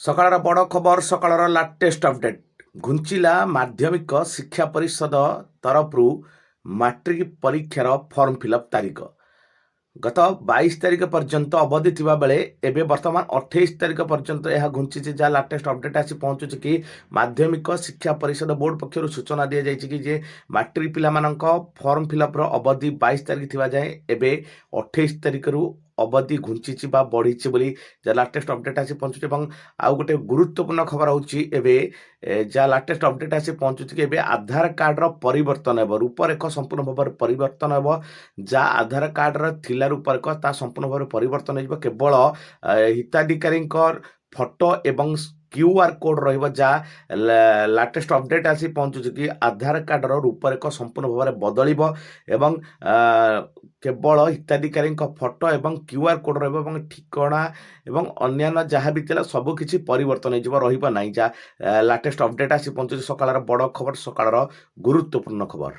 ସକାଳର ବଡ଼ ଖବର, ସକାଳର ଲାଟେଷ୍ଟ ଅପଡେଟ୍। ଘୁଞ୍ଚିଲା ମାଧ୍ୟମିକ ଶିକ୍ଷା ପରିଷଦ ତରଫରୁ ମାଟ୍ରିକ ପରୀକ୍ଷାର ଫର୍ମ ଫିଲ୍ଅପ୍ ତାରିଖ। ଗତ 22 ତାରିଖ ପର୍ଯ୍ୟନ୍ତ ଅବଧି ଥିବା ବେଳେ ଏବେ ବର୍ତ୍ତମାନ 28 ତାରିଖ ପର୍ଯ୍ୟନ୍ତ ଏହା ଘୁଞ୍ଚିଛି। ଯାହା ଲାଟେଷ୍ଟ ଅପଡେଟ୍ ଆସି ପହଞ୍ଚୁଛି କି ମାଧ୍ୟମିକ ଶିକ୍ଷା ପରିଷଦ ବୋର୍ଡ ପକ୍ଷରୁ ସୂଚନା ଦିଆଯାଇଛି କି ଯେ ମାଟ୍ରିକ ପିଲାମାନଙ୍କ ଫର୍ମ ଫିଲ୍ଅପ୍ର ଅବଧି 22 ତାରିଖ ଥିବା ଯାଏଁ ଏବେ 28 ତାରିଖରୁ ଅବଧି ଘୁଞ୍ଚିଛି ବା ବଢ଼ିଛି ବୋଲି ଯାହା ଲାଟେଷ୍ଟ ଅପଡେଟ୍ ଆସି ପହଞ୍ଚୁଛି। ଏବଂ ଆଉ ଗୋଟେ ଗୁରୁତ୍ୱପୂର୍ଣ୍ଣ ଖବର ହେଉଛି ଏବେ ଯାହା ଲାଟେଷ୍ଟ ଅପଡେଟ୍ ଆସି ପହଞ୍ଚୁଛି କି ଏବେ ଆଧାର କାର୍ଡ଼ର ପରିବର୍ତ୍ତନ ହେବ, ରୂପରେଖ ସମ୍ପୂର୍ଣ୍ଣ ଭାବରେ ପରିବର୍ତ୍ତନ ହେବ। ଯାହା ଆଧାର କାର୍ଡ଼ର ଥିଲା ରୂପରେଖ ତାହା ସମ୍ପୂର୍ଣ୍ଣ ଭାବରେ ପରିବର୍ତ୍ତନ ହୋଇଯିବ। କେବଳ ହିତାଧିକାରୀଙ୍କ ଫଟୋ ଏବଂ QR କୋଡ୍ ରହିବ। ଯାହା ଲାଟେଷ୍ଟ ଅପଡେଟ୍ ଆସି ପହଞ୍ଚୁଛି କି ଆଧାର କାର୍ଡ଼ର ରୂପରେଖ ସମ୍ପୂର୍ଣ୍ଣ ଭାବରେ ବଦଳିବ ଏବଂ କେବଳ ହିତାଧିକାରୀଙ୍କ ଫଟୋ ଏବଂ QR କୋଡ୍ ରହିବ ଏବଂ ଠିକଣା ଏବଂ ଅନ୍ୟାନ୍ୟ ଯାହା ବି ଥିଲା ସବୁକିଛି ପରିବର୍ତ୍ତନ ହୋଇଯିବ, ରହିବ ନାହିଁ। ଯାହା ଲାଟେଷ୍ଟ ଅପଡେଟ୍ ଆସି ପହଞ୍ଚୁଛି। ସକାଳର ବଡ଼ ଖବର, ସକାଳର ଗୁରୁତ୍ୱପୂର୍ଣ୍ଣ ଖବର।